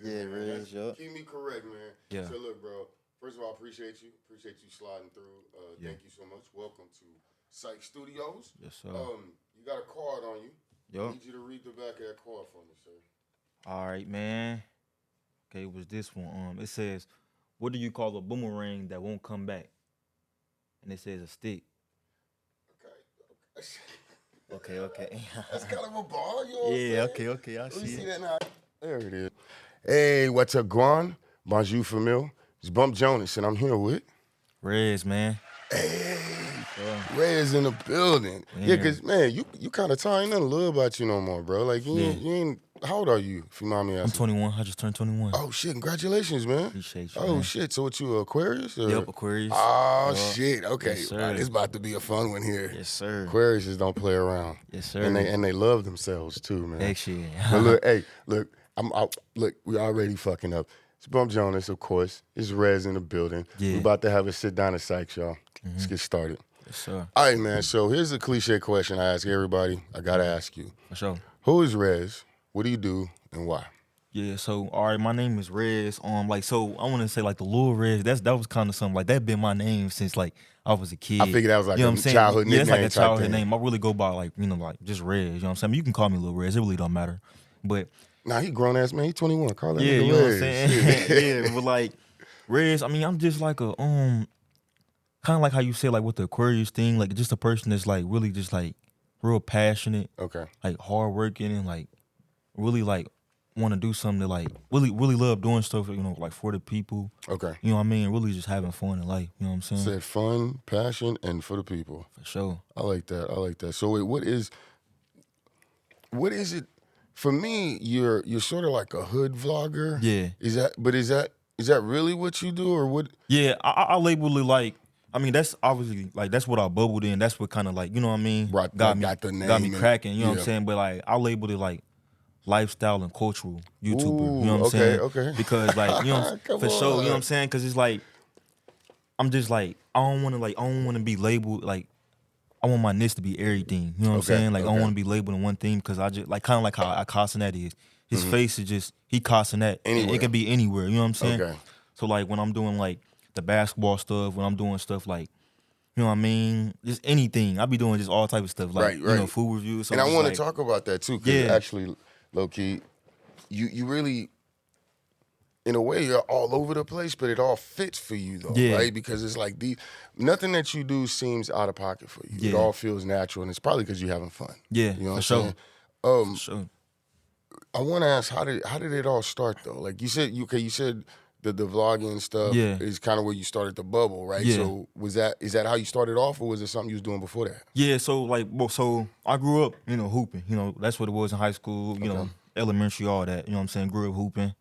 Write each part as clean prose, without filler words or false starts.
Yeah, man. Riz, yup. Keep me correct, man. Yeah. So look, bro. First of all, appreciate you. Appreciate you sliding through. Yeah. Thank you so much. Welcome to Syke Studios. Yes, sir. You got a card on you. I Yup. need you to read the back of that card for me, sir. All right, man. Okay, it was this one. It says, "What do you call a boomerang that won't come back?" And it says a stick. Okay. Okay. That's kind of a bar, you know what I'm Yeah. saying? Okay. I Let me see see it. that now. There it is. Hey, what's up, Guan? Bonjour, famille. It's Bump Jonas, and I'm here with... Reds, man. Hey, Sure. Ray's in the building. Yeah, Yeah. because, man, you kind of tired. Ain't nothing little about you no more, bro. Like, you ain't... How old are you, if you mind me I'm asking? 21. I just turned 21. Oh, shit. Congratulations, man. Appreciate you. Oh, man. shit. So what, you Aquarius? Or? Yep, Aquarius. Oh, Yup. shit. Okay. Yes, sir. Wow, this about to be a fun one here. Yes, sir. Aquariuses don't play around. Yes, sir. And they love themselves, too, man. Heck shit. But look, hey, look, look, we already fucking up. It's Bump Jonas, of course. It's Rez in the building. Yeah. We about to have a sit down at Syke, y'all. Let's get started. Yes, sir. All right, man. So here's a cliche question I ask everybody. I gotta ask you. For sure. Who is Rez? What do you do and why? Yeah, so all right, my name is Rez. So I want to say like the Lil Rez. That was kind of something like that. Been my name since like I was a kid. I figured that was like you know a what I'm saying? childhood Yeah, it's like a nickname type childhood thing. name. I really go by like like just Rez. You know what I'm saying? You can call me Lil Rez. It really don't matter. But Nah, he grown ass man. He 21. Call that yeah, nigga you know what I'm Rez. saying? Yeah, but like Rez, I'm just like a kind of like how you say like with the Aquarius thing, like just a person that's like really just like real passionate, Okay. like hardworking and like really like want to do something that like really love doing stuff, like for the people. Okay. You know what I mean? Really just having fun in life. You know what I'm saying? Said fun, passion, and for the people. For sure. I like that. So wait, what is it? For me, you're sort of like a hood vlogger. Yeah. Is that really what you do, or what? Yeah, I label it like, that's obviously like that's what I bubbled in. That's what kind of like, you know what I mean? Right, Got the name got me and- cracking. You know what yeah. I'm saying? But like I labeled it like lifestyle and cultural YouTuber. Ooh, You know what I'm okay, saying? okay. Because like Come for sure. You know what on. I'm saying? Because it's like I'm just like I don't want to be labeled like. I want my niche to be everything. You know what I'm Okay, saying? Like I okay. don't want to be labeled in one thing because I just like kind of like how Akasanat is. His face is just he Akasanat. Anywhere. It can be anywhere. You know what I'm saying? Okay. So like when I'm doing like the basketball stuff, when I'm doing stuff like, you know what I mean, just anything. I be doing just all type of stuff like Right. food reviews. So And I just, want like, to talk about that too, because Yeah. actually, low key, you really, in a way, you're all over the place, but it all fits for you though, Yeah. right? Because it's like nothing that you do seems out of pocket for you. It Yeah. all feels natural, and it's probably because you're having fun. Yeah, you know what for I'm sure. saying? Sure. I want to ask, how did it all start though? Like you said, you said the vlogging stuff Yeah. is kind of where you started the bubble, right? Yeah. So is that how you started off, or was it something you was doing before that? Yeah, so I grew up, hooping. That's what it was in high school, elementary, all that. You know what I'm saying? Grew up hooping.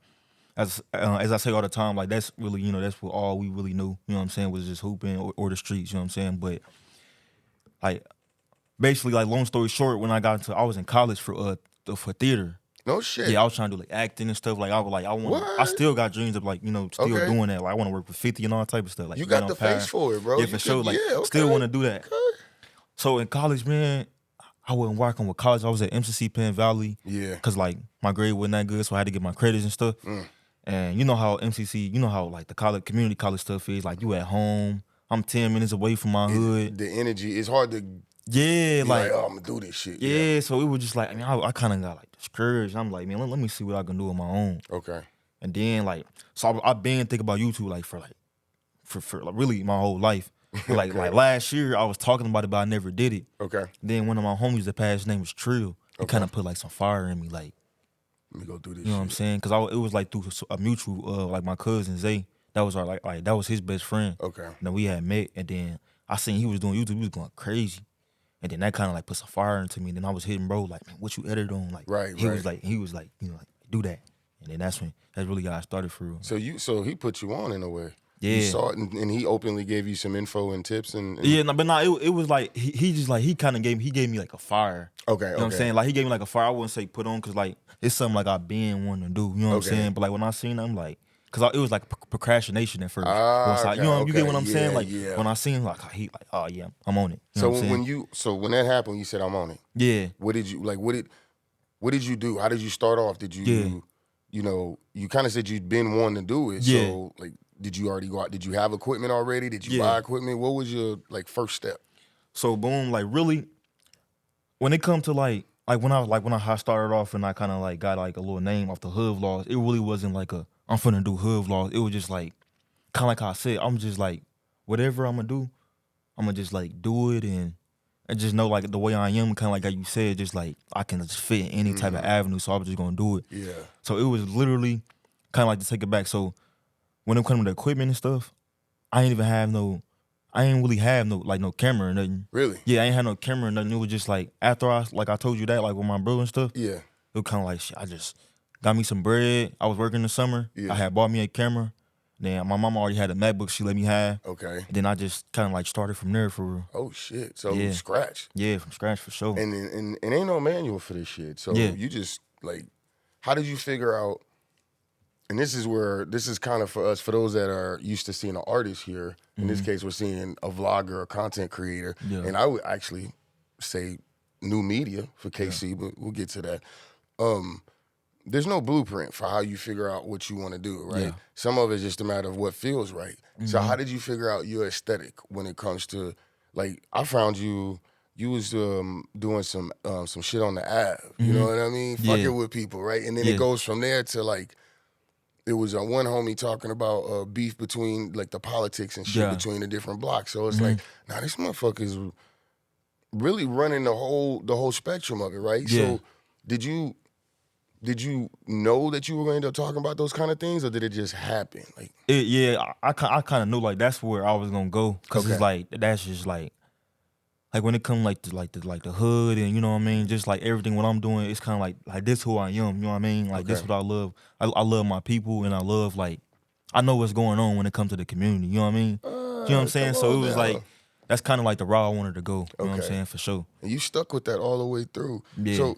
As I say all the time, like that's really, that's what all we really knew. You know what I'm saying? Was just hooping or the streets. You know what I'm saying? But like basically, like long story short, when I was in college for theater. No shit. Yeah, I was trying to do like acting and stuff. Like I What? still got dreams of like, still Okay. doing that. Like I want to work with 50 and all type of stuff. Like You got on the Power. face for it, bro. Yeah, You for sure. could- Like yeah, okay. still want to do that. Okay. So in college, man, I wasn't working with college. I was at MCC Penn Valley. Yeah. Cause like my grade wasn't that good, so I had to get my credits and stuff. And you know how MCC, like the community college stuff is. Like you at home. I'm 10 minutes away from my hood. The energy, it's hard to be Yeah, like, like oh, I'm gonna do this shit. yeah. So it was just like I kind of got like discouraged. I'm like, man, let me see what I can do on my own. Okay. And then like, so I've been thinking about YouTube like for like really my whole life. Like last year I was talking about it, but I never did it. Okay. Then one of my homies that passed, his name was Trill. He kind of put like some fire in me, like Let me go do this you know what I'm shit. saying? Cause it was like through a mutual, like my cousin Zay. That was our like that was his best friend. Okay. And then we had met, and then I seen he was doing YouTube. He was going crazy, and then that kind of like put some fire into me. And then I was hitting bro like, man, what you edited on? Like Right, he right. was like do that. And then that's really got started for real. So he put you on in a way. Yeah. You saw it, and he openly gave you some info and tips and Yeah, it was like he just like he gave me like a fire. Okay. You know what I'm saying? Like he gave me like a fire. I wouldn't say put on because like it's something like I've been wanting to do. You know what I'm Okay. saying? But like when I seen it, I'm like, because it was like procrastination at first. Ah, Once okay, you get what I'm okay. saying? Yeah, Like yeah. when I seen like he like, oh yeah, I'm on it. You So know what I'm saying? when that happened, you said I'm on it. Yeah. What did you like? What did you do? How did you start off? Did you Yeah. you know, you kind of said you'd been wanting to do it. Yeah. So, like, did you already go out? Did you have equipment already? Did you Yeah. buy equipment? What was your, like, first step? So boom, like really, when it come to like when I started off and I kind of like got like a little name off the hood vlogs, it really wasn't like I'm finna do hood vlogs. It was just like kind of like how I said, I'm just like whatever I'm gonna do, I'm gonna just like do it and just know like the way I am, kind of like how you said, just like I can just fit in any type of avenue, so I was just gonna do it. Yeah. So it was literally kind of like to take it back. So when it comes to the equipment and stuff, I ain't really have no camera or nothing. Really? Yeah, I ain't had no camera or nothing. It was just like after I told you that, like with my brother and stuff. Yeah. It was kind of like shit, I just got me some bread. I was working in the summer. Yeah. I had bought me a camera. Then my mama already had a MacBook she let me have. Okay. Then I just kind of like started from there for real. Oh, shit. So, Yeah. scratch. Yeah, from scratch for sure. And ain't no manual for this shit. So, Yeah. you just, like, how did you figure out, and this is kind of for us, for those that are used to seeing an artist here. In this case, we're seeing a vlogger, a content creator. Yeah. And I would actually say new media for KC, but we'll get to that. There's no blueprint for how you figure out what you want to do, right? Yeah. Some of it's just a matter of what feels right. So how did you figure out your aesthetic when it comes to, like, I found you was doing some shit on the Ave, you know what I mean? Yeah. Fucking with people, right? And then it goes from there to, like, it was one homie talking about beef between, like, the politics and shit between the different blocks. So it's like, nah, this motherfucker's really running the whole spectrum of it, right? Yeah. So did you know that you were going to end up talking about those kind of things, or did it just happen? Like, I kind of knew like that's where I was gonna go, cause it's like that's just like when it comes like the hood and you know what I mean, just like everything what I'm doing, it's kind of like this who I am, you know what I mean? Like this what I love. I love my people and I love like I know what's going on when it comes to the community, you know what I mean? You know what I'm saying? So it was like that's kind of like the route I wanted to go. You know what I'm saying, for sure. And you stuck with that all the way through. Yeah. So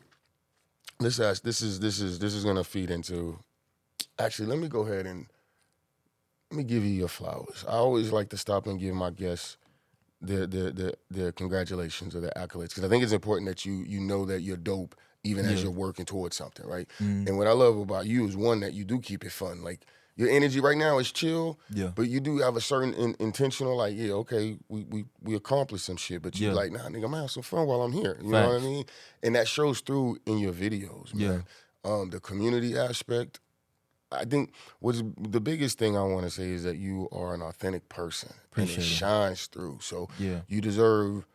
let's ask. This is gonna feed into. Actually, let me go ahead and let me give you your flowers. I always like to stop and give my guests their congratulations or their accolades, because I think it's important that you know that you're dope even as you're working towards something, right? And what I love about you is, one, that you do keep it fun. Like, your energy right now is chill, but you do have a certain intentional, like, yeah, okay, we accomplished some shit, but you like, nah, nigga, I'm gonna have some fun while I'm here. You know what I mean? And that shows through in your videos, man. The community aspect, I think what's the biggest thing I want to say is that you are an authentic person. And it shines through. So you deserve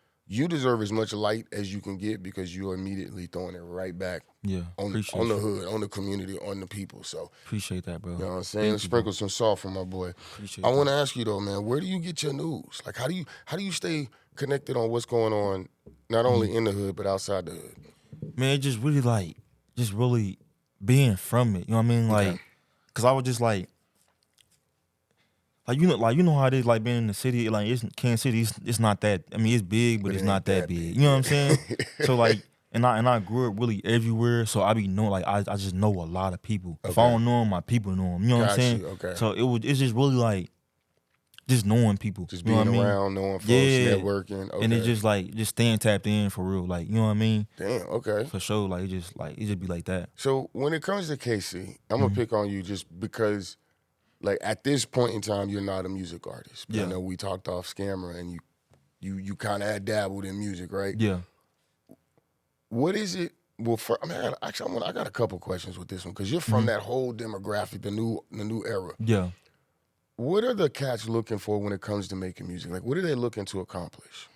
as much light as you can get, because you're immediately throwing it right back on the hood, on the community, on the people. So appreciate that, bro. You know what I'm saying? Sprinkle some salt for my boy. Appreciate I want to ask you though, man, where do you get your news? Like, how do you stay connected on what's going on, not only in the hood but outside the hood? Man, just really being from it. You know what I mean? Like, cause I was just like you know how it is, like being in the city. Like, Kansas City, it's not that. I mean, it's big, but it's not that big. You know what I'm saying? So like, and I grew up really everywhere. So I be knowing, like, I just know a lot of people. If I don't know them, my people know them. You know what I'm saying? Okay. So it's just really like just knowing people, just being around, knowing folks, networking. Okay. And it's just like staying tapped in for real. Like, you know what I mean? Damn. Okay. For sure. Like, it just be like that. So when it comes to KC, I'm gonna pick on you just because, like, at this point in time, you're not a music artist. But I know we talked off camera, and you kind of had dabbled in music, right? Yeah. What is it? Well, I got a couple questions with this one, because you're from that whole demographic, the new era. Yeah. What are the cats looking for when it comes to making music? Like, what are they looking to accomplish?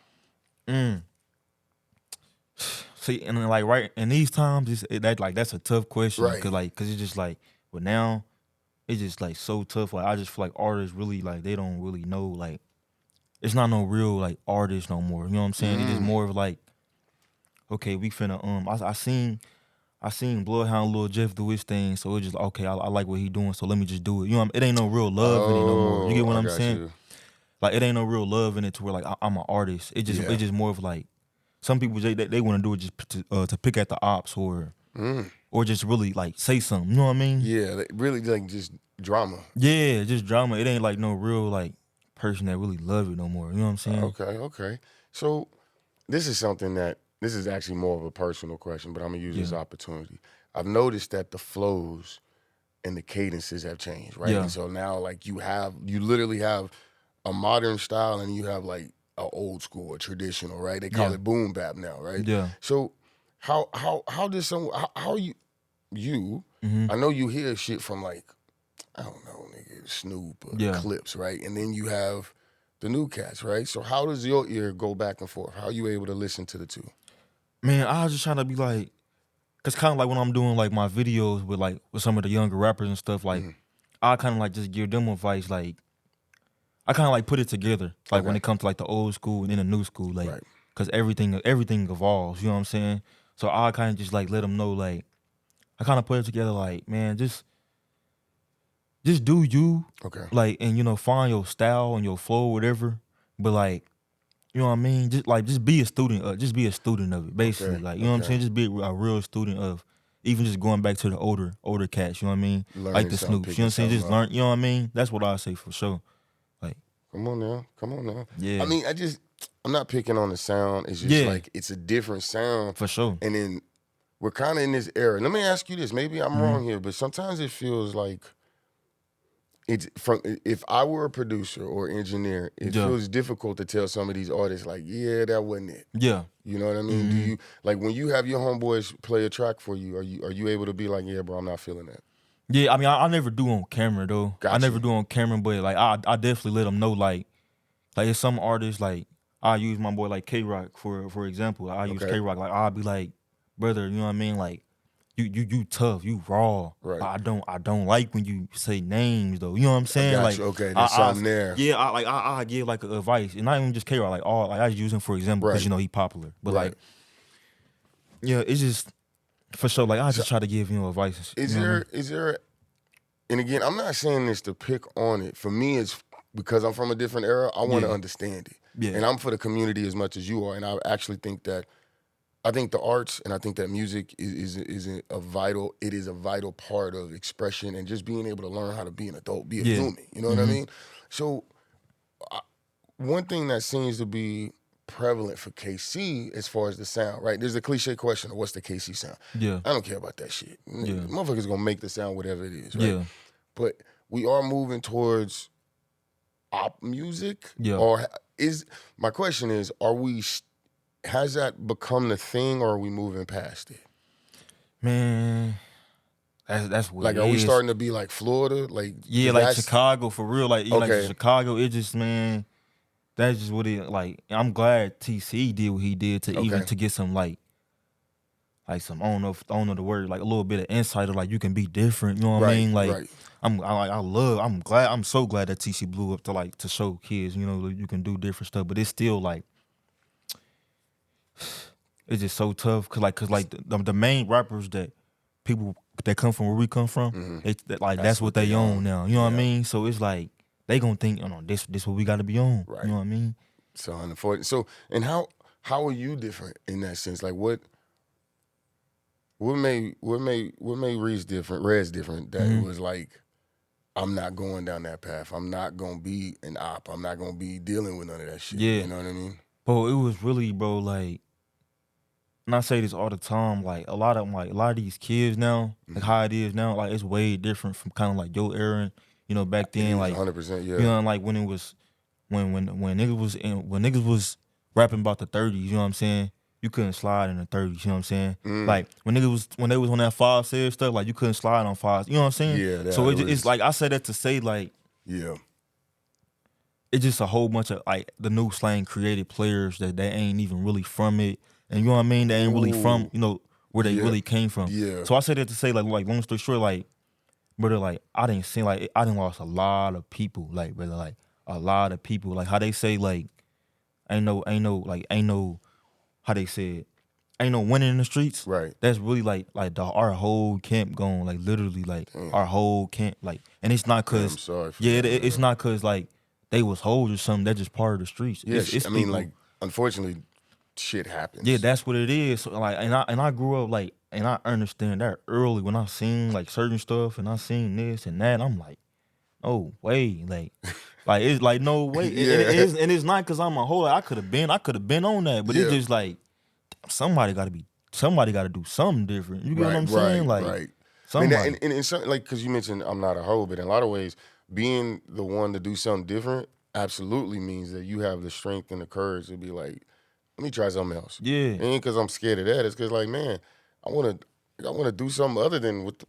See, and then, like, right in these times, that's a tough question, right? Cause it's just like, but now it's just like so tough. Like, I just feel like artists really, like, they don't really know, like, it's not no real like artist no more. You know what I'm saying? It's just more of like, okay, we finna I seen Bloodhound Lil Jeff do his thing, so it's just okay. I like what he doing, so let me just do it. You know, it ain't no real love in it no more. You get what I'm saying? You. Like, it ain't no real love in it to where, like, I'm an artist. It's just more of like, some people they want to do it just to pick at the ops or just really like say something. You know what I mean? Yeah, really like just drama. Yeah, just drama. It ain't like no real like person that really love it no more. You know what I'm saying? Okay. So this is something that. This is actually more of a personal question, but I'm going to use this opportunity. I've noticed that the flows and the cadences have changed, right? Yeah. And so now like you literally have a modern style and you have like a old school or traditional, right? They call it boom bap now, right? Yeah. So how does how you Mm-hmm. I know you hear shit from like, I don't know, nigga, Snoop or Clips, right? And then you have the new cats, right? So how does your ear go back and forth? How are you able to listen to the two? Man, I was just trying to be like, cause kind of like when I'm doing like my videos with some of the younger rappers and stuff, like I kind of like just give them advice. Like I kind of like put it together, like when it comes to like the old school and then the new school, like cause everything evolves. You know what I'm saying? So I kind of just like let them know, like I kind of put it together, like man, just do you, like, and you know, find your style and your flow, whatever. But like, you know what I mean? Just be a student. Just be a student of it, basically. Like, you know what I'm saying? Just be a real student of even just going back to the older cats. You know what I mean? Learning like the Snoops. You know what I'm saying? Just learn. You know what I mean? That's what I say for sure. Like, come on now. Yeah. I mean, I'm not picking on the sound. It's just like it's a different sound for sure. And then we're kind of in this era. Let me ask you this. Maybe I'm wrong here, but sometimes it feels like if I were a producer or engineer, it feels difficult to tell some of these artists like, yeah, that wasn't it. Yeah. You know what I mean? Do you like when you have your homeboys play a track for you? Are you able to be like, yeah, bro, I'm not feeling that? Yeah, I mean, I never do on camera though. I never do on camera, but like I definitely let them know like if some artists like I use my boy like K-Rock for example. I use K-Rock like I'll be like, brother, you know what I mean? Like you tough, you raw. Right. I don't like when you say names though. You know what I'm saying? Like okay, there's something there. Yeah, I give like advice, and not even just K-Rock, like all like I use him for example because you know he popular. But like, yeah, it's just for sure. Like I just try to give advice. Is there? And again, I'm not saying this to pick on it. For me, it's because I'm from a different era. I want to understand it. Yeah. And I'm for the community as much as you are. And I actually think that the arts and I think that music is a vital part of expression and just being able to learn how to be an adult, be a human. You know what I mean? So one thing that seems to be prevalent for KC as far as the sound, right? There's a cliche question of what's the KC sound? Yeah. I don't care about that shit. Yeah. Motherfuckers gonna make the sound whatever it is, right? Yeah. But we are moving towards op music. Yeah. Or my question is, has that become the thing or are we moving past it? Man, that's what like, are we starting to be like Florida? Like like Chicago for real. Like Chicago, it just that's just what it like. I'm glad TC did what he did to even to get some like some I don't know the word, like a little bit of insight of like you can be different. You know what I mean? Like I'm so glad that TC blew up to show kids, you can do different stuff. But it's still like it's just so tough cause the main rappers that people that come from where we come from, that's what they own now. You know what I mean? So it's like they gonna think, this what we gotta be on. Right. You know what I mean? So and how are you different in that sense? Like what made Rez different that it was like, I'm not going down that path. I'm not gonna be an op. I'm not gonna be dealing with none of that shit. Yeah. You know what I mean? Bro, it was really, bro, like, and I say this all the time, like a lot of these kids now, like how it is now, like it's way different from kind of like your era, back then, like 100%, yeah. Like when it was when niggas was rapping about the 30s, you know what I'm saying? You couldn't slide in the 30s, you know what I'm saying? Like when they was on that 5 said stuff, like you couldn't slide on 5s, you know what I'm saying? Yeah. So it's like I said that to say like, yeah, it's just a whole bunch of like the new slang created players that they ain't even really from it, and you know what I mean? They ain't really from where they really came from. Yeah. So I said that to say like long story short, like brother, like I didn't lost a lot of people, like brother, like a lot of people, like how they say like ain't no how they said, ain't no winning in the streets. Right. That's really like our whole camp going, like literally like our whole camp, like, and it's not cause I'm sorry for it's not cause like they was hoes or something. That's just part of the streets. Yeah, it's I mean, like unfortunately, shit happens. Yeah, that's what it is. So, like, and I grew up like, and I understand that early when I seen like certain stuff and I seen this and that. I'm like, oh way, like it's like no way. And it's not because I'm a hoe. Like, I could have been on that, but it's just like somebody got to do something different. You get what I'm saying? Like, right. I mean, Somebody. and in some, like, because you mentioned I'm not a hoe, but in a lot of ways, being the one to do something different absolutely means that you have the strength and the courage to be like, let me try something else. Yeah. It ain't because I'm scared of that. It's because, like, man, I want to do something other than what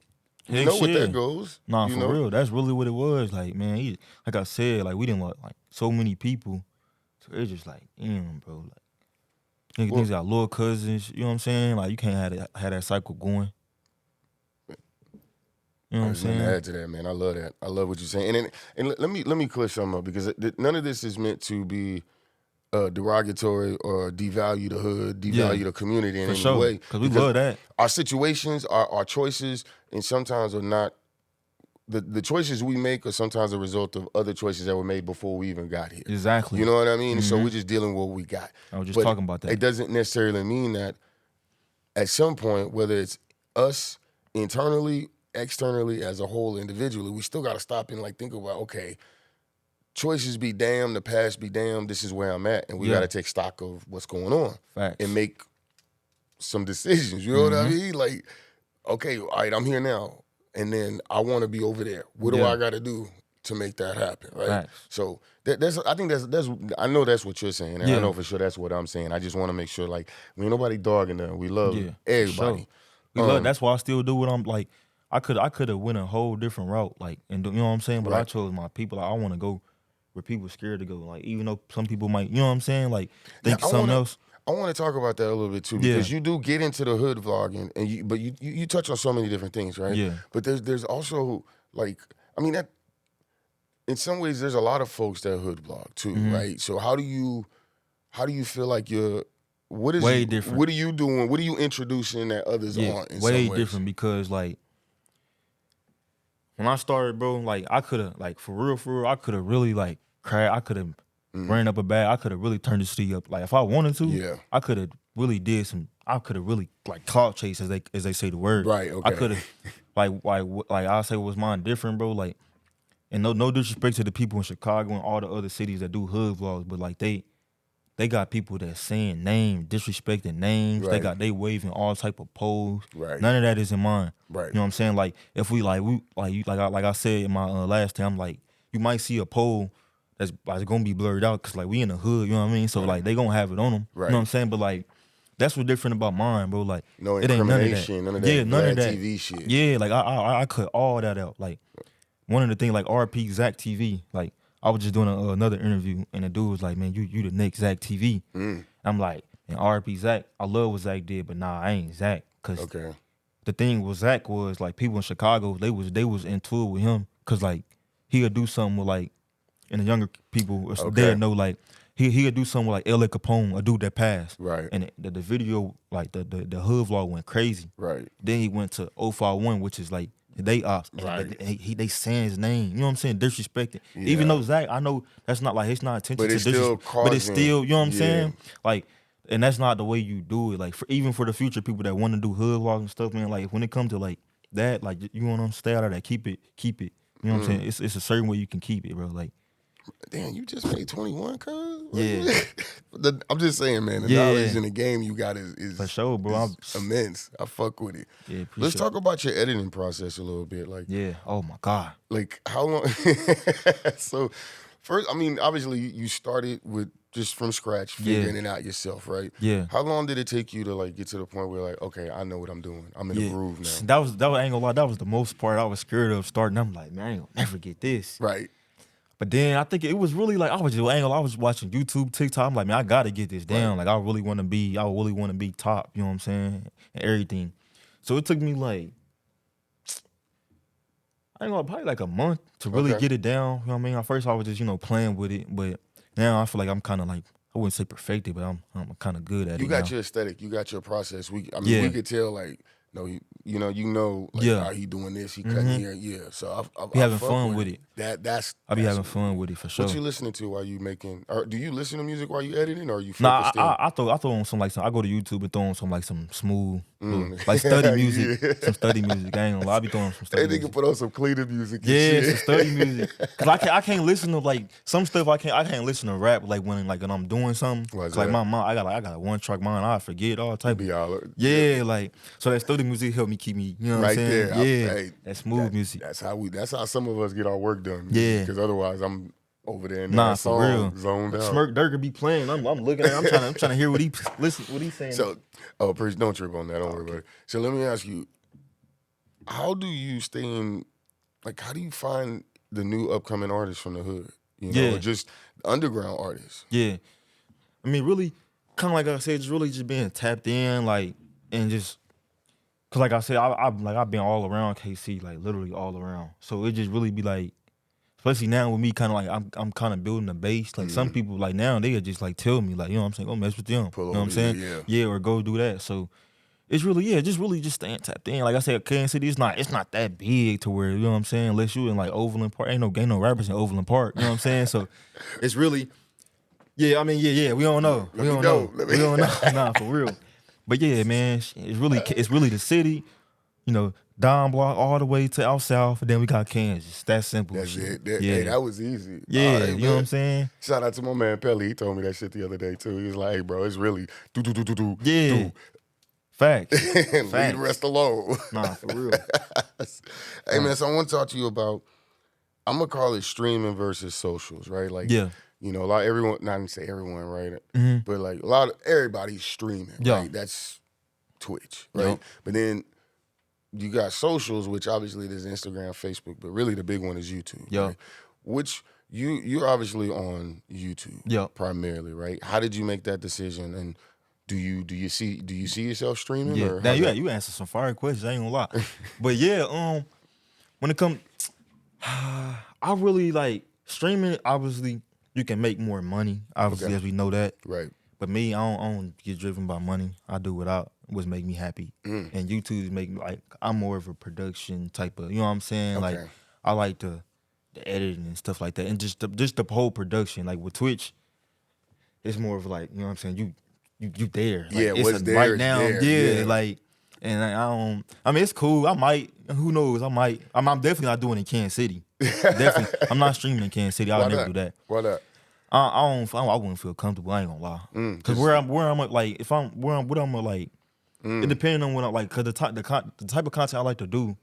you know what that goes. Nah, you for know? real. That's really what it was. Like, man, like I said, like we didn't want like so many people. So it's just like, bro. Like niggas got little cousins, you know what I'm saying? Like you can't have that cycle going. You know what I'm saying? Nothing to add to that, man. I love that. I love what you're saying. And let me clear something up because none of this is meant to be derogatory or devalue the hood, devalue the community in any way. Because we love that. Our situations, our choices, and sometimes are not the choices we make are sometimes a result of other choices that were made before we even got here. Exactly. You know what I mean? So we're just dealing with what we got. I was just talking about that. It doesn't necessarily mean that at some point, whether it's us internally, externally, as a whole, individually, we still got to stop and like think about, okay, choices be damned, the past be damned, this is where I'm at, and we got to take stock of what's going on. Facts. And make some decisions. You know what I mean? Like, okay, all right, I'm here now, and then I want to be over there. What do I got to do to make that happen? Right. Facts. So I think that's I know that's what you're saying, and I know for sure that's what I'm saying. I just want to make sure, like, we ain't nobody dogging them. We love everybody. Sure. We love. That's why I still do what I'm like. I could have went a whole different route, like, and you know what I'm saying. But I chose my people. Like, I want to go where people scared to go. Like, even though some people might, you know what I'm saying, like think something else. I want to talk about that a little bit too, because you do get into the hood vlogging, but you touch on so many different things, right? Yeah. But there's also, like, I mean, that in some ways there's a lot of folks that hood vlog too, right? So how do you feel like what is way different? What are you doing? What are you introducing that others aren't? In way some ways? different, because like when I started, bro, like I could have, like, for real, I could have really like cried. I could have ran up a bag. I could have really turned the city up. Like if I wanted to, I could have really did some. I could have really like clout chase, as they say the word. Right. Okay. I could have like I say was mine different, bro. Like, and no disrespect to the people in Chicago and all the other cities that do hood vlogs, but like they got people that saying names, disrespecting names. Right. They waving all type of pose. Right. None of that is in mine. Right. You know what I'm saying? Like if we like I said in my last time, like you might see a pole that's gonna be blurred out because like we in the hood. You know what I mean? So like they gonna have it on them. Right. You know what I'm saying? But like that's what's different about mine, bro. Like no it ain't none of that. None of that. Yeah, none of that TV shit. Yeah, like I cut all that out. Like one of the things, like RP Zach TV, like I was just doing another interview, and the dude was like, "Man, you the next Zach TV." I'm like, and RP Zach, I love what Zach did, but nah, I ain't Zach. Cause the thing with Zach was like people in Chicago, they was into it with him, cause like he'll do something with like, and the younger people they'll know, like he'll do something with like LA Capone, a dude that passed. Right. And the video, like the hood vlog went crazy. Right. Then he went to 051, which is like they ops. Right. They saying his name. You know what I'm saying? Disrespecting. Yeah. Even though Zach, I know that's not like, it's not intention to disrespect. But it's still, you know what I'm saying? Like, and that's not the way you do it. Like even for the future people that want to do hood vlogs and stuff, man, like when it comes to like that, like you want to stay out of that. Keep it. You know what I'm saying? It's a certain way you can keep it, bro. Like, damn, you just made 21, cuz? Yeah. I'm just saying, man, the knowledge in the game you got is for sure, bro. Is immense. I fuck with it. Yeah, let's talk about your editing process a little bit. Like, oh my God. Like how long so first, I mean, obviously you started with just from scratch, figuring it out yourself, right? Yeah. How long did it take you to like get to the point where like, okay, I know what I'm doing. I'm in the groove now. That was I ain't gonna lie, that was the most part I was scared of starting. I'm like, man, I ain't gonna never get this. Right. But then I think it was really like I was watching YouTube, TikTok. I'm like, man, I gotta get this down. Like I really want to be top. You know what I'm saying? And everything. So it took me like, I ain't gonna, probably like a month to really get it down. You know what I mean? At first I was just playing with it, but now I feel like I'm kind of like, I wouldn't say perfected, but I'm kind of good at it. You got your aesthetic. You got your process. We could tell like. No, you know, like how he doing this, he cutting here, So I be having fun with it. I be having fun with it for sure. What you listening to while you making? Or do you listen to music while you editing, or are you? Nah, I throw on some I go to YouTube and throw on some smooth Like study music, Yeah. some study music. I ain't gonna lie, I be throwing some study Hey, music. nigga put on some cleaner music. And Yeah, shit. some study music. Cause I can't listen to like some stuff. I can't listen to rap like when I'm doing something. Why's Like that? my mom, I got a one track mind. I forget all type. Be all Yeah, like so that study music helped me keep me. You know what I'm right saying? there. Yeah, Hey, that smooth music. That's how some of us get our work done. Yeah. Because otherwise I'm over there in Nah, that for song real. zoned out. Smirk Durker be playing. I'm looking at. I'm trying to hear what he's saying. So, Preach, don't trip on that. Don't worry about it. So let me ask you, how do you stay in, like, how do you find the new upcoming artists from the hood? You know, or just underground artists? Yeah. I mean, really, kind of like I said, it's really just being tapped in, like, and just, cause like I said, I've been all around KC, like literally all around. So it just really be like, especially now with me, kind of like I'm kind of building a base. Like some people, like now they just like tell me, like, you know what I'm saying, go mess with them. Pull you know what I'm over, saying? yeah. or go do that. So it's really, just staying tapped in. Like I said, Kansas City, it's not that big to where, you know what I'm saying, unless you in like Overland Park. Ain't no rappers in Overland Park. You know what I'm saying? So it's really, we don't know. We don't know. Nah, for real. But yeah, man, it's really the city, you know, Don Block all the way to out south, and then we got Kansas. That's simple. That's shit. it. Hey, that was easy. Yeah, Right, you know what I'm saying? Shout out to my man Pelly. He told me that shit the other day too. He was like, "Hey, bro, it's really do. Yeah. Facts. Leave the rest alone." Nah, for real. Hey, man, so I want to talk to you about, I'm going to call it streaming versus socials, right? Like, Yeah. you know, a lot of everyone, not even say everyone, right? Mm-hmm. But like a lot of everybody's streaming, Yeah. right? That's Twitch, right? Yep. But then you got socials, which obviously there's Instagram, Facebook, but really the big one is YouTube. Yeah. Right? Which you're obviously on YouTube, Yeah. primarily, right? How did you make that decision? And do you see yourself streaming? Yeah. Or Now you answer some fire questions. I ain't gonna lie. But yeah, when it comes, I really like streaming. Obviously, you can make more money. Obviously, as we know that. Right. But me, I don't get driven by money. I do what's make me happy. And YouTube make me like, I'm more of a production type of, you know what I'm saying? Like I like the editing and stuff like that, and just the whole production. Like with Twitch, it's more of like, you know what I'm saying? You there? Like, Yeah, it's what's there right is now. there. Yeah, Yeah. like, and I don't. I mean, it's cool. I might. Who knows? I might. I'm definitely not doing it in Kansas City. Definitely, I'm not streaming in Kansas City. I'll never do that. Why not? I wouldn't feel comfortable. I ain't gonna lie. Cause where I'm at, like, if I'm where I'm like, it depends on what I like. Cause the type of content I like to do.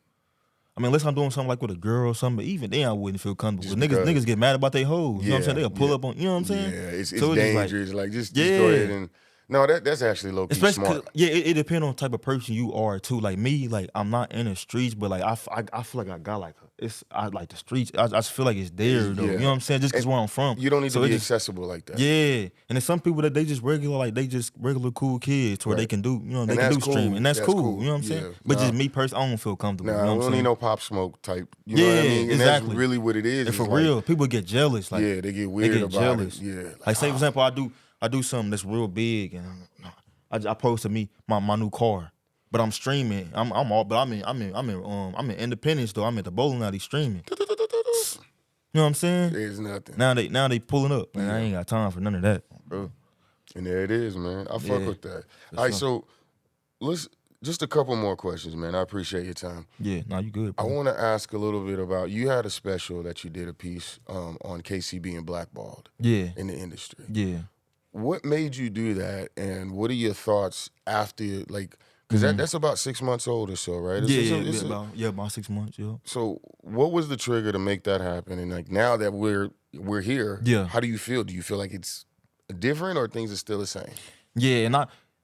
I mean, unless I'm doing something like with a girl or something, but even then I wouldn't feel comfortable. Niggas get mad about their hoes. You know what I'm saying? They'll pull up on. You know what I'm saying? Yeah, it's So dangerous. Like just go ahead and. No, that's actually low key smart. It depends on the type of person you are too. Like me, like I'm not in the streets, but like I feel like I got like I like the streets. I just feel like it's there though. You know what I'm saying? Just because where I'm from, You don't need to be accessible like that. Yeah, and there's some people that they just regular cool kids where they can do, you know, they can do streaming, and that's cool. You know what I'm saying? But just me personally, I don't feel comfortable. Nah, you know what we I'm don't need saying? no Pop Smoke type. You know what I mean? And that's really what it is. And for real, people get jealous. Like, they get weird about jealous. it. Yeah, like say for example, I do something that's real big, and I posted my new car, but I'm streaming. I'm in Independence though. I'm at the bowling alley streaming. You know what I'm saying? There's nothing. Now they pulling up, and I ain't got time for none of that, bro. And there it is, man. I fuck with that. All right, so let's just a couple more questions, man. I appreciate your time. Yeah, you good, bro. I want to ask a little bit about, you had a special that you did a piece on KC being blackballed in the industry. Yeah. What made you do that, and what are your thoughts after, like, because that's about 6 months old or so, right? About 6 months, yeah. So what was the trigger to make that happen? And like now that we're here, how do you feel? Do you feel like it's different or things are still the same? Yeah,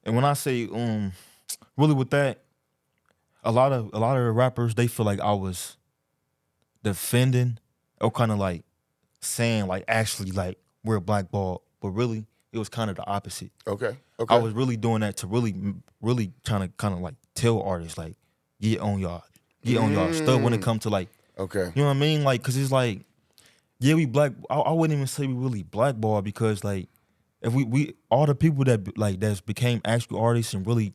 and when I say really with that, a lot of the rappers, they feel like I was defending or kind of like saying like actually like we're blackballed, but really it was kind of the opposite. Okay. I was really doing that to really trying to kind of like tell artists like get on y'all stuff when it comes to like, you know what I mean? Like, cause it's like, yeah, we black. I wouldn't even say we really blackball, because like if we all the people that became actual artists and really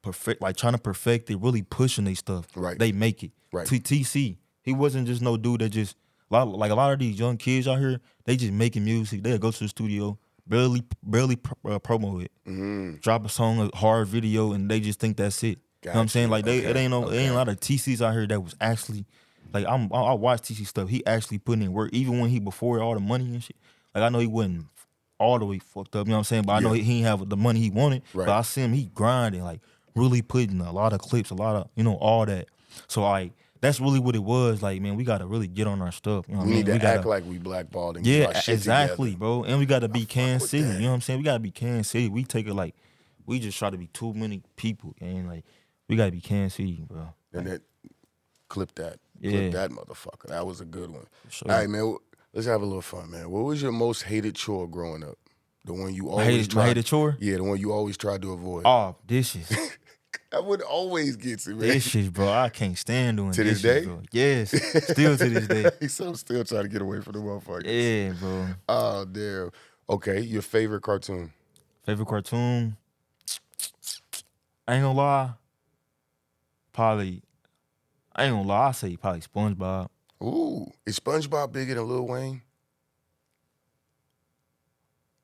perfect, like trying to perfect it, really pushing their stuff. Right. They make it. Right. TC, he wasn't just no dude that just a lot of these young kids out here, they just making music. They'll go to the studio, barely promo it. Drop a song, a hard video, and they just think that's it. You know what I'm saying? Like it ain't a lot of TCs out here that was actually like I watch TC stuff. He actually putting in work, even when he before all the money and shit. Like I know he wasn't all the way fucked up. You know what I'm saying? But I know he ain't have the money he wanted. Right. But I see him, he grinding, like really putting a lot of clips, a lot of all that. So like that's really what it was. Like, man, we gotta really get on our stuff. You know what we I mean? need to gotta act like we blackballed and yeah, get our shit exactly, together. bro. And we gotta be Kansas City. that. You know what I'm saying? We gotta be Kansas City. We take it like we just try to be too many people, and like we gotta be Kansas City, bro. And that clip that. Yeah. Clip that motherfucker. That was a good one. Sure. All right, man. Let's have a little fun, man. What was your most hated chore growing up? The one you always tried. My hated chore? Yeah, the one you always tried to avoid. Oh, dishes. That one always gets it, man. Dishes, bro. I can't stand doing To this dishes, day? bro. Yes. Still to this day. So I'm still trying to get away from the motherfuckers. Yeah, bro. Oh, damn. Okay, your favorite cartoon? Favorite cartoon? I ain't gonna lie. I say probably SpongeBob. Ooh, is SpongeBob bigger than Lil Wayne?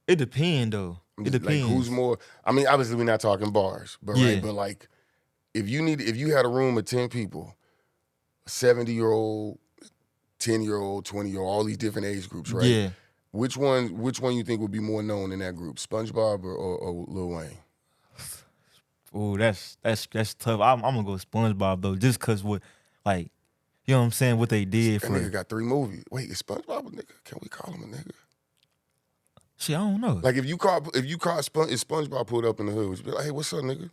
It depends, though. It depends. Like, who's more? I mean, obviously we're not talking bars, but Yeah. right, but like, if you had a room of 10 people, 70-year-old, 10-year-old, 20-year-old, all these different age groups, right? Yeah. Which one you think would be more known in that group, SpongeBob or Lil Wayne? Ooh, that's tough. I'm gonna go SpongeBob though, just cause what, like, you know what I'm saying, what they did That for. nigga got 3 movies. Wait, is SpongeBob a nigga? Can we call him a nigga? Shit, I don't know. Like if SpongeBob pulled up in the hood, would you be like, hey, what's up, nigga?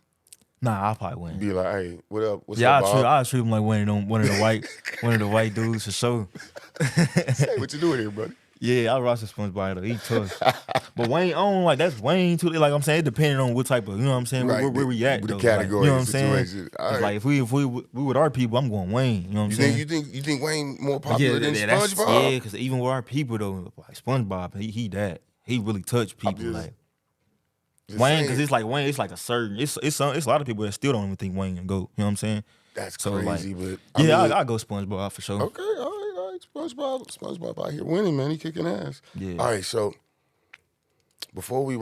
Nah, I probably wouldn't. Be like, hey, what up? What's up, Bob? I'll treat him like one of the white dudes for sure. Hey, what you doing here, buddy? Yeah, I rock the SpongeBob though. He tough. But Wayne on, like, that's Wayne too. Like I'm saying, it depending on what type of, you know what I'm saying, Right, where we at with though. the category, like, you know what I'm saying? situation. All It's right. like if we with our people, I'm going Wayne. You know what I'm saying? You think Wayne more popular than that's- SpongeBob? Yeah, because even with our people though, like SpongeBob, he really touched people. Like Wayne, because it's like Wayne, it's like a certain, it's a lot of people that still don't even think Wayne can go. You know what I'm saying? That's So, crazy, like, but I go SpongeBob for sure. Okay, all right. SpongeBob out here winning, man. He kicking ass. Yeah. All right, so before we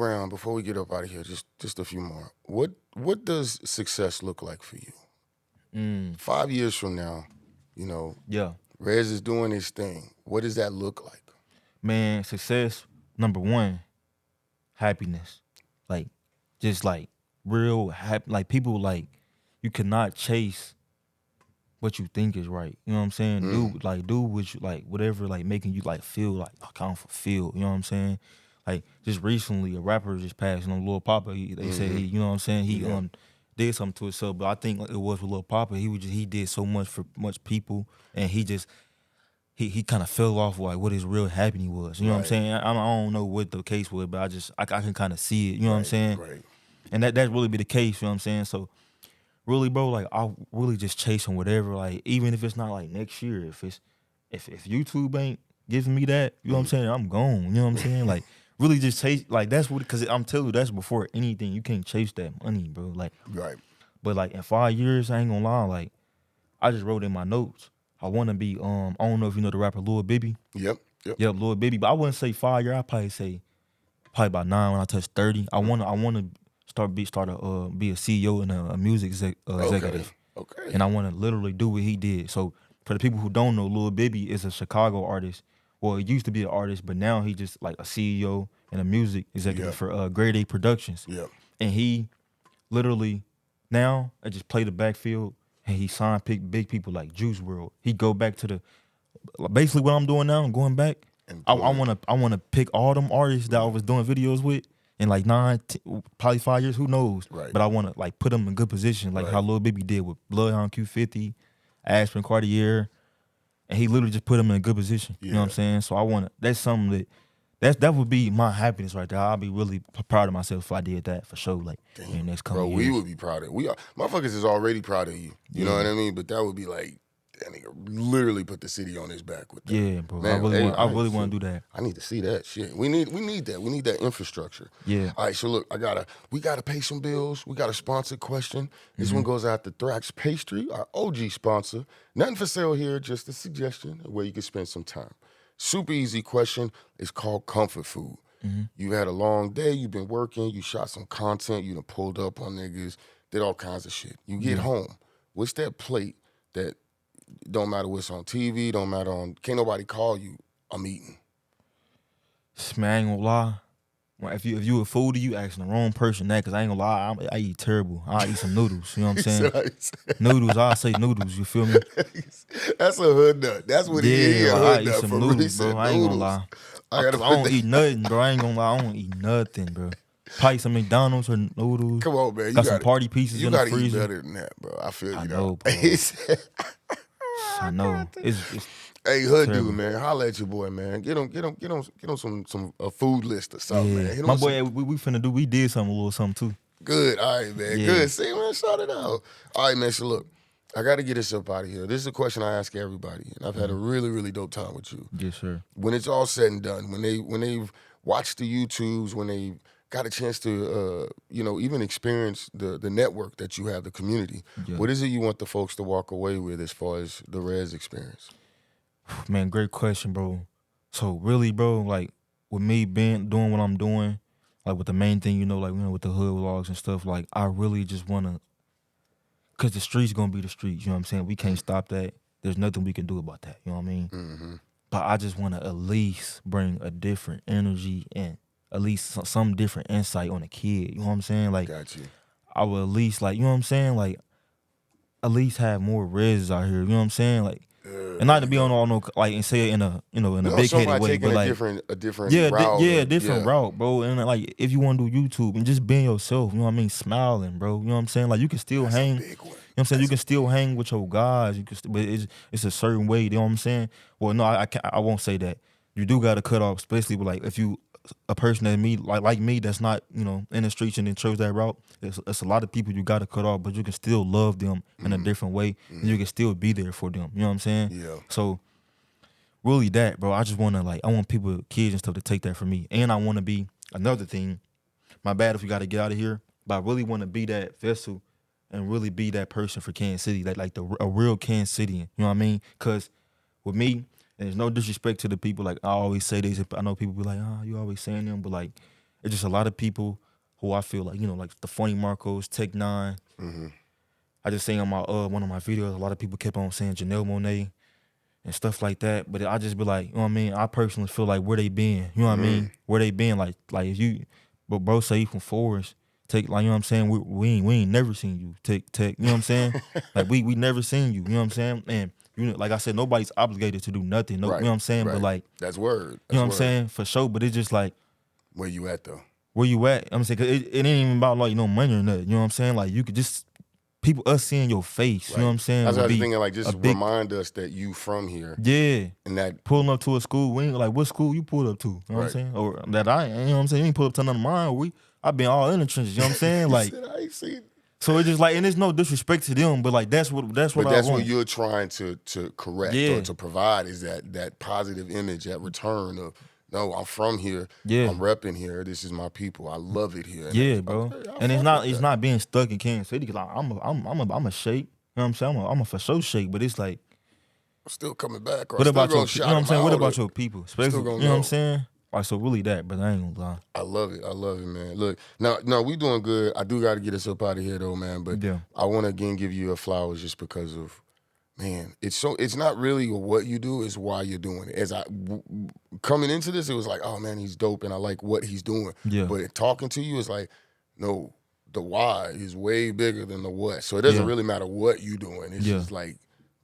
get up out of here, just a few more. What does success look like for you? 5 years from now, you know, Yeah. Rez is doing his thing. What does that look like? Man, success, number one, happiness. Like, just like real happy. Like, people, like, you cannot chase what you think is right. You know what I'm saying? Do what you like, whatever, like, making you like feel like I'm fulfilled. You know what I'm saying? Like, just recently, a rapper just passed, Lil Papa. They said he, you know what I'm saying? He did something to himself, but I think it was with Lil Papa. He did so much for much people, and he kind of fell off like what his real happiness was. You know what I'm saying? I don't know what the case was, but I can kind of see it. You know what I'm saying? Right. And that really be the case. You know what I'm saying? So really, bro, like I really just chasing whatever. Like even if it's not like next year, if YouTube ain't giving me that, you know what I'm saying? I'm gone. You know what I'm saying? Like really just chase. Like that's what, because I'm telling you, that's before anything. You can't chase that money, bro. Like Right. But like in 5 years, I ain't gonna lie. Like I just wrote in my notes, I want to be, I don't know if you know the rapper Lil Bibby. Yep. Yep, Lil Bibby. But I wouldn't say 5 years. I'd probably say about 9 when I touch 30. I want to be a CEO and a music executive. Okay. And I want to literally do what he did. So for the people who don't know, Lil Bibby is a Chicago artist. Well, he used to be an artist, but now he's just like a CEO and a music executive for Grade A Productions. Yep. And he literally now I just play the backfield. And he signed big people like Juice WRLD. He go back to basically what I'm doing now. I'm going back. I want to pick all them artists that I was doing videos with in like 9, probably 5 years. Who knows? Right. But I want to like put them in good position, like how Lil Bibby did with Bloodhound Q50, Aspen Cartier, and he literally just put them in a good position. You know what I'm saying? So that's something that would be my happiness right there. I'll be really proud of myself if I did that for sure. Like in the next couple years. We would be proud of you. Motherfuckers is already proud of you. You know what I mean? But that would be like, that nigga literally put the city on his back with that. Yeah, bro. Man, I really want to do that. I need to see that shit. We need that. We need that infrastructure. Yeah. All right, so look, we gotta pay some bills. We got a sponsored question. This one goes out to Thrax Pastry, our OG sponsor. Nothing for sale here, just a suggestion of where you can spend some time. Super easy question. It's called comfort food. You had a long day, you've been working, you shot some content, you done pulled up on niggas, did all kinds of shit. You get home. What's that plate that don't matter what's on TV, don't matter on, can't nobody call you, I'm eating? Man, I ain't gonna lie. Well, if you a foodie, you asking the wrong person that, cause I ain't gonna lie, I eat terrible. I eat some noodles. You know what I'm saying? Noodles. I say noodles. You feel me? That's a hood nut. That's what he is. He a like, hood I eat nut some for noodles, bro. I ain't gonna lie. I don't eat nothing, bro. I ain't gonna lie. I don't eat nothing, bro. Probably some McDonald's or noodles. Come on, man. You got some party pieces in the freezer. You gotta eat better than that, bro. I feel you. I know, bro. I know. It's hey, hood dude, man, holla at your boy, man. Get on some food list or something, man. My boy, we did something, a little something too. Good, all right, man. Good. See, man, shout it out. All right, man. So look, I got to get this up out of here. This is a question I ask everybody, and I've had a really, really dope time with you. Yes, sir. When it's all said and done, when they've watched the YouTubes, when they got a chance to, even experience the network that you have, the community. Yeah. What is it you want the folks to walk away with as far as the Rez experience? Man, great question, bro. So really, bro, like with me doing what I'm doing, like with the main thing, with the hood vlogs and stuff, like I really just wanna, cause the streets gonna be the streets. You know what I'm saying? We can't stop that. There's nothing we can do about that. You know what I mean? Mm-hmm. But I just wanna at least bring a different energy and at least some different insight on a kid. You know what I'm saying? Like, got you. I would at least, like, you know what I'm saying? Like, at least have more Rez out here. You know what I'm saying? Like. And not to be on all no like and say it in a big headed way, but like a different route. Different route, bro. And like if you want to do YouTube and just being yourself, you know what I mean, smiling, bro. You know what I'm saying? Like you can still hang. You know what I'm saying? You can still hang with your guys. You can, but it's a certain way. You know what I'm saying? Well, no, I won't say that. You do got to cut off, especially with like if you a person that me like me that's not in the streets and then chose that route. It's a lot of people you got to cut off, but you can still love them in a different way, and you can still be there for them. You know what I'm saying? Yeah. So really, that bro, I just want to I want people, kids and stuff, to take that from me, and I want to be another thing. My bad if we got to get out of here, but I really want to be that vessel and really be that person for Kansas City, like a real Kansas Cityan. You know what I mean? Because with me. And there's no disrespect to the people. Like, I always say this. I know people be like, you always saying them. But, like, it's just a lot of people who I feel like, like the Funny Marcos, Tech Nine. Mm-hmm. I just say on my one of my videos, a lot of people kept on saying Janelle Monáe and stuff like that. But I just be like, you know what I mean? I personally feel like where they been. You know what I mean? Where they been. Like if you, but bro say you from Forest, Tech, like, you know what I'm saying? We ain't never seen you. Tech, you know what I'm saying? Like, we never seen you. You know what I'm saying? And like I said, nobody's obligated to do nothing. Right, you know what I'm saying? Right. But like, that's word. You know what I'm saying? For sure. But it's just like, where you at though? Where you at? I'm saying, cause it ain't even about like money or nothing. You know what I'm saying? Like you could just us seeing your face. Right. You know what I'm saying? That's what I was thinking. Like just remind us that you from here. Yeah. And that pulling up to a school, we ain't like what school you pulled up to? You know what I'm saying? Or that you know what I'm saying? You ain't pulled up to none of mine. I've been all in the trenches. You know what I'm saying? Like. I ain't seen. So it's just like, and there's no disrespect to them, but like that's what I want. That's what you're trying to correct or to provide is that positive image, that return of, no, I'm from here. Yeah. I'm repping here. This is my people. I love it here. And bro. Okay, and it's not being stuck in Kansas City because I'm a shake. You know what I'm saying? I'm a for sure shake, but it's like I'm still coming back. What about your? You know what I'm saying? What about your people? Especially, you know what I'm saying? All right, so really that, but I ain't gonna lie. I love it, man. Look, now we doing good. I do got to get us up out of here though, man. But I want to again give you a flowers just because of, man. It's not really what you do, it's why you're doing it. As coming into this, it was like, oh man, he's dope, and I like what he's doing. Yeah. But talking to you is like, no, the why is way bigger than the what. So it doesn't really matter what you doing. It's just like,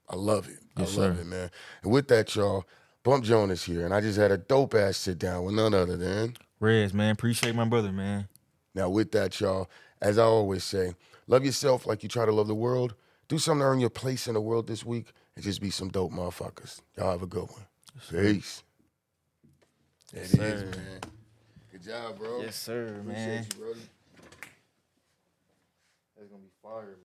I love it. Yes, I love it, man. And with that, y'all. Bump Jonas here, and I just had a dope-ass sit-down with none other than... Rez, man. Appreciate my brother, man. Now, with that, y'all, as I always say, love yourself like you try to love the world. Do something to earn your place in the world this week, and just be some dope motherfuckers. Y'all have a good one. Peace. Yes, it is, man. Good job, bro. Yes, sir, man. Appreciate you, brother. That's going to be fire.